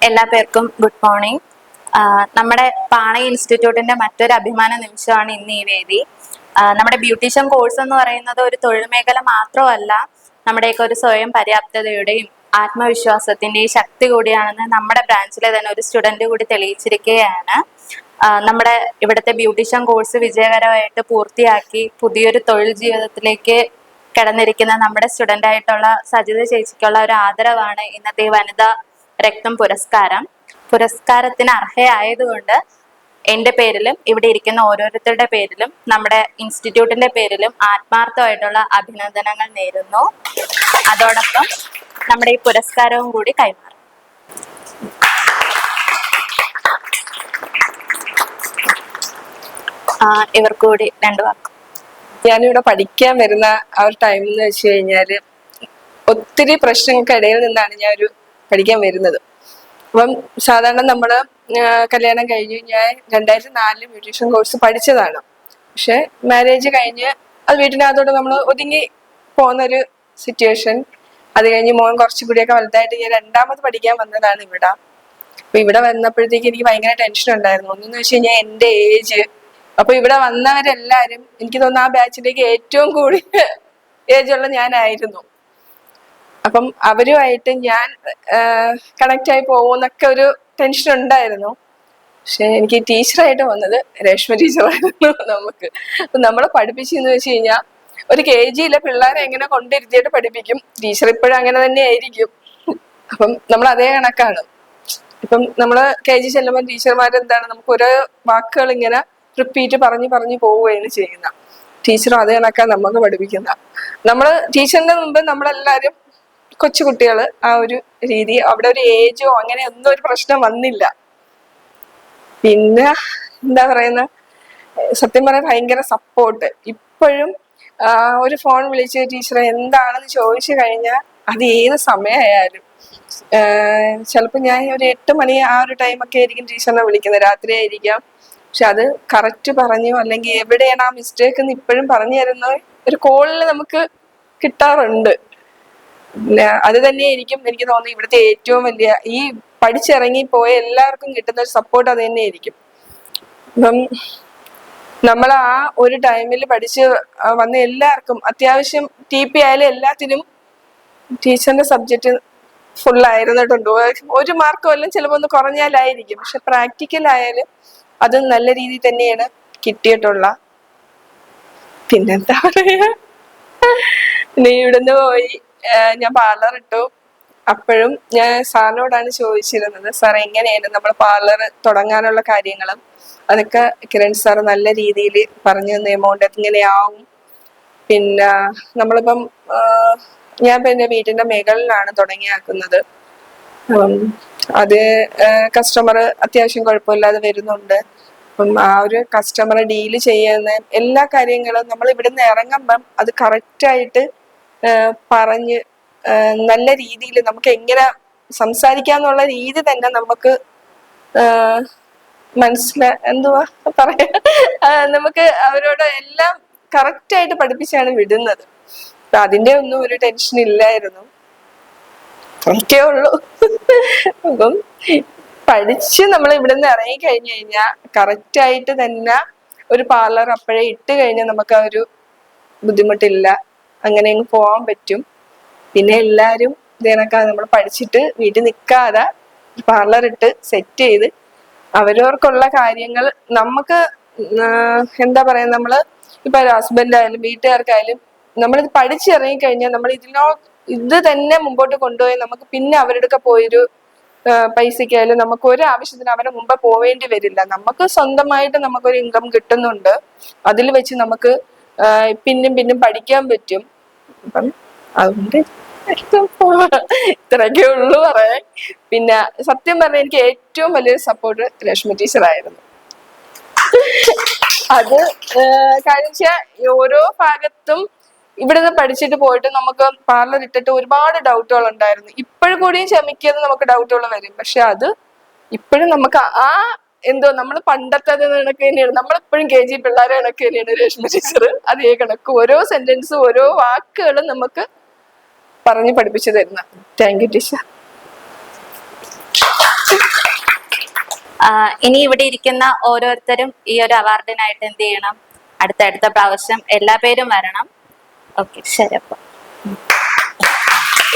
എല്ലാ പേർക്കും good morning. നമ്മുടെ പാണി ഇൻസ്റ്റിറ്റ്യൂട്ടിന്റെ മറ്റൊരു അഭിമാന നിമിഷമാണ് ഇന്ന് ഈ വേദി. നമ്മുടെ ബ്യൂട്ടീഷ്യൻ കോഴ്സ് എന്ന് പറയുന്നത് ഒരു തൊഴിൽ മേഖല മാത്രമല്ല, നമ്മുടെയൊക്കെ ഒരു സ്വയം പര്യാപ്തതയുടെയും ആത്മവിശ്വാസത്തിന്റെയും ശക്തി കൂടിയാണെന്ന് നമ്മുടെ ബ്രാഞ്ചിലെ തന്നെ ഒരു സ്റ്റുഡന്റ് കൂടി തെളിയിച്ചിരിക്കുകയാണ്. നമ്മുടെ ഇവിടുത്തെ ബ്യൂട്ടീഷ്യൻ കോഴ്സ് വിജയകരമായിട്ട് പൂർത്തിയാക്കി പുതിയൊരു തൊഴിൽ ജീവിതത്തിലേക്ക് കടന്നിരിക്കുന്ന നമ്മുടെ സ്റ്റുഡന്റ് ആയിട്ടുള്ള സജിത ചേച്ചിക്കുള്ള ഒരു ആദരവാണ് ഇന്നത്തെ വനിതാ രക്തം പുരസ്കാരത്തിന് അർഹയായതുകൊണ്ട് എൻ്റെ പേരിലും ഇവിടെ ഇരിക്കുന്ന ഓരോരുത്തരുടെ പേരിലും നമ്മുടെ ഇൻസ്റ്റിറ്റ്യൂട്ടിന്റെ പേരിലും ആത്മാർത്ഥമായിട്ടുള്ള അഭിനന്ദനങ്ങൾ നേരുന്നു. അതോടൊപ്പം നമ്മുടെ ഈ പുരസ്കാരവും കൂടി കൈമാറും. ഇവർക്കൂടി രണ്ടു വാക്ക്. ഞാനിവിടെ പഠിക്കാൻ വരുന്ന ആ ഒരു ടൈം എന്ന് വെച്ച് കഴിഞ്ഞാല് ഒത്തിരി പ്രശ്നങ്ങൾക്കിടയിൽ നിന്നാണ് ഞാൻ പഠിക്കാൻ വരുന്നത്. അപ്പം സാധാരണ നമ്മള് കല്യാണം കഴിഞ്ഞ് ഞാൻ 2004 ബ്യൂട്ടീഷ്യൻ കോഴ്സ് പഠിച്ചതാണ്. പക്ഷെ മാരേജ് കഴിഞ്ഞ് അത് വീട്ടിനകത്തോട്ട് നമ്മൾ ഒതുങ്ങി പോകുന്നൊരു സിറ്റുവേഷൻ. അത് കഴിഞ്ഞ് മോൻ കുറച്ചുകൂടിയൊക്കെ വലുതായിട്ട് ഞാൻ രണ്ടാമത് പഠിക്കാൻ വന്നതാണ് ഇവിടെ. അപ്പൊ ഇവിടെ വന്നപ്പോഴത്തേക്ക് എനിക്ക് ഭയങ്കര ടെൻഷൻ ഉണ്ടായിരുന്നു. ഒന്നെന്ന് വെച്ച് കഴിഞ്ഞാൽ എൻ്റെ ഏജ്. അപ്പൊ ഇവിടെ വന്നവരെല്ലാരും എനിക്ക് തോന്നുന്നു ആ ബാച്ചിലേക്ക് ഏറ്റവും കൂടുതൽ ഏജുള്ള ഞാനായിരുന്നു. അപ്പം അവരുമായിട്ട് ഞാൻ കണക്ട് ആയി പോകുന്നൊക്കെ ഒരു ടെൻഷൻ ഉണ്ടായിരുന്നു. പക്ഷെ എനിക്ക് ടീച്ചറായിട്ട് വന്നത് രേഷ്മ ടീച്ചറായിരുന്നു. നമ്മളെ പഠിപ്പിച്ചെന്ന് വെച്ച് കഴിഞ്ഞാൽ ഒരു KGയിലെ പിള്ളേരെ എങ്ങനെ കൊണ്ടിരുത്തിയിട്ട് പഠിപ്പിക്കും, ടീച്ചർ ഇപ്പോഴും അങ്ങനെ തന്നെ ആയിരിക്കും. അപ്പം നമ്മൾ അതേ കണക്കാണ്. ഇപ്പം നമ്മള് KG ചെല്ലുമ്പോൾ ടീച്ചർമാരെന്താണ് നമുക്ക് ഓരോ വാക്കുകൾ ഇങ്ങനെ റിപ്പീറ്റ് പറഞ്ഞു പോവുകയാണ് ചെയ്യുന്ന. ടീച്ചറും അതേ കണക്കാണ് നമുക്ക് പഠിപ്പിക്കുന്ന. നമ്മള് ടീച്ചറിന്റെ മുമ്പ് നമ്മളെല്ലാരും കൊച്ചുകുട്ടികള് ആ ഒരു രീതി. അവിടെ ഒരു ഏജോ അങ്ങനെ ഒന്നും ഒരു പ്രശ്നം വന്നില്ല. പിന്നെ എന്താ പറയുന്ന, സത്യം പറയാൻ ഭയങ്കര സപ്പോർട്ട്. ഇപ്പോഴും ഒരു ഫോൺ വിളിച്ച് ടീച്ചറെ എന്താണെന്ന് ചോദിച്ചു കഴിഞ്ഞാൽ അത് ഏത് സമയമായാലും ചിലപ്പോൾ ഞാൻ ഒരു 8 മണി ആ ഒരു ടൈമൊക്കെ ആയിരിക്കും ടീച്ചറിനെ വിളിക്കുന്നത്, രാത്രി ആയിരിക്കാം. പക്ഷെ അത് കറക്റ്റ് പറഞ്ഞോ അല്ലെങ്കിൽ എവിടെയാണ് ആ മിസ്റ്റേക്ക് എന്ന് ഇപ്പോഴും പറഞ്ഞു തരുന്ന ഒരു കോളിൽ നമുക്ക് കിട്ടാറുണ്ട്. അത് തന്നെയായിരിക്കും എനിക്ക് തോന്നുന്നു ഇവിടുത്തെ ഏറ്റവും വലിയ ഈ പഠിച്ചിറങ്ങി പോയ എല്ലാവർക്കും കിട്ടുന്ന ഒരു സപ്പോർട്ട് അത് തന്നെയായിരിക്കും. അപ്പം നമ്മൾ ആ ഒരു ടൈമിൽ പഠിച്ച് വന്ന എല്ലാവർക്കും അത്യാവശ്യം TP ആയാലും എല്ലാത്തിനും ടീച്ചറിന്റെ സബ്ജക്റ്റ് ഫുൾ ആയിരുന്നിട്ടുണ്ട്. ഒരു മാർക്ക് വല്ലതും ചിലപ്പോൾ ഒന്ന് കുറഞ്ഞാലായിരിക്കും, പക്ഷെ പ്രാക്ടിക്കൽ ആയാലും അത് നല്ല രീതിയിൽ തന്നെയാണ് കിട്ടിയിട്ടുള്ള. പിന്നെന്താ പറയാ, നീ ഇവിടുന്ന് പോയി ഞാൻ പാർലർ ഇട്ടു. അപ്പോഴും ഞാൻ സാറിനോടാണ് ചോദിച്ചിരുന്നത്, സാർ എങ്ങനെയാണ് നമ്മൾ പാർലർ തുടങ്ങാനുള്ള കാര്യങ്ങളും അതൊക്കെ കിരൺ സാർ നല്ല രീതിയിൽ പറഞ്ഞു തന്ന. എമൗണ്ട് എങ്ങനെയാവും, പിന്നെ നമ്മളിപ്പം ഞാൻ പിന്നെ വീട്ടിന്റെ മുകളിലാണ് തുടങ്ങിയാക്കുന്നത്. അത് കസ്റ്റമർ അത്യാവശ്യം കുഴപ്പമില്ലാതെ വരുന്നുണ്ട്. അപ്പം ആ ഒരു കസ്റ്റമറെ ഡീല് ചെയ്യുന്ന എല്ലാ കാര്യങ്ങളും നമ്മൾ ഇവിടുന്ന് ഇറങ്ങുമ്പം അത് കറക്റ്റായിട്ട് പറഞ്ഞ് നല്ല രീതിയിൽ നമുക്ക് എങ്ങനെ സംസാരിക്കാന്നുള്ള രീതി തന്നെ നമുക്ക് എന്തുവാ പറയാ, നമുക്ക് അവരോട് എല്ലാം കറക്റ്റായിട്ട് പഠിപ്പിച്ചാണ് വിടുന്നത്. അപ്പൊ അതിന്റെ ഒന്നും ഒരു ടെൻഷൻ ഇല്ലായിരുന്നു. അത്രയൊക്കെ ഉള്ളൂ. അപ്പം പഠിച്ച് നമ്മൾ ഇവിടുന്ന് ഇറങ്ങി കഴിഞ്ഞു കഴിഞ്ഞാൽ കറക്റ്റായിട്ട് തന്നെ ഒരു പാർലർ അപ്പോഴേ ഇട്ട് കഴിഞ്ഞാൽ നമുക്ക് ആ ഒരു ബുദ്ധിമുട്ടില്ല, അങ്ങനെ അങ്ങ് പോകാൻ പറ്റും. പിന്നെ എല്ലാരും ഇതിനൊക്കെ നമ്മൾ പഠിച്ചിട്ട് വീട്ടിൽ നിൽക്കാതെ പാർലർ ഇട്ട് സെറ്റ് ചെയ്ത് അവരവർക്കുള്ള കാര്യങ്ങൾ നമുക്ക് എന്താ പറയാ, നമ്മള് ഇപ്പൊ ഹസ്ബൻഡ് ആയാലും വീട്ടുകാർക്കായാലും നമ്മളിത് പഠിച്ചിറങ്ങി കഴിഞ്ഞാൽ നമ്മൾ ഇത് തന്നെ മുമ്പോട്ട് കൊണ്ടുപോയി നമുക്ക് പിന്നെ അവരുടെ പോയൊരു പൈസക്കായാലും നമുക്ക് ഒരു ആവശ്യത്തിന് അവരെ മുമ്പ് പോവേണ്ടി വരില്ല. നമുക്ക് സ്വന്തമായിട്ട് നമുക്കൊരു ഇൻകം കിട്ടുന്നുണ്ട്, അതിൽ വെച്ച് നമുക്ക് പിന്നും പഠിക്കാൻ പറ്റും. അപ്പം അതുകൊണ്ട് ഇത്രയൊക്കെ ഉള്ളു പറയാൻ. പിന്നെ സത്യം പറഞ്ഞാൽ എനിക്ക് ഏറ്റവും വലിയൊരു സപ്പോർട്ട് രശ്മി ടീച്ചറായിരുന്നു. അത് കാര്യം വെച്ചാൽ ഓരോ ഭാഗത്തും ഇവിടുന്ന് പഠിച്ചിട്ട് പോയിട്ട് നമുക്ക് പാർലർ ഇട്ടിട്ട് ഒരുപാട് ഡൗട്ടുകൾ ഉണ്ടായിരുന്നു. ഇപ്പോഴും കൂടിയും ക്ഷമിക്കുന്നത് നമുക്ക് ഡൗട്ടുകൾ വരും. പക്ഷെ അത് ഇപ്പോഴും നമുക്ക് എന്തോ നമ്മൾ പണ്ടത്തെ കണക്ക് തന്നെയാണ്. നമ്മളിപ്പോഴും KG പിള്ളേരെ കണക്ക് തന്നെയാണ് രശ്മി ടീച്ചർ. അതേ കണക്ക് ഓരോ സെന്റൻസും ഓരോ വാക്കുകളും നമുക്ക് പറഞ്ഞ് പഠിപ്പിച്ചു തരുന്ന. Thank you teacher. ഇനി ഇവിടെ ഇരിക്കുന്ന ഓരോരുത്തരും ഈ ഒരു അവാർഡിനായിട്ട് എന്ത് ചെയ്യണം, അടുത്ത പ്രാവശ്യം എല്ലാ പേരും വരണം. ഓക്കെ, ശരി. അപ്പം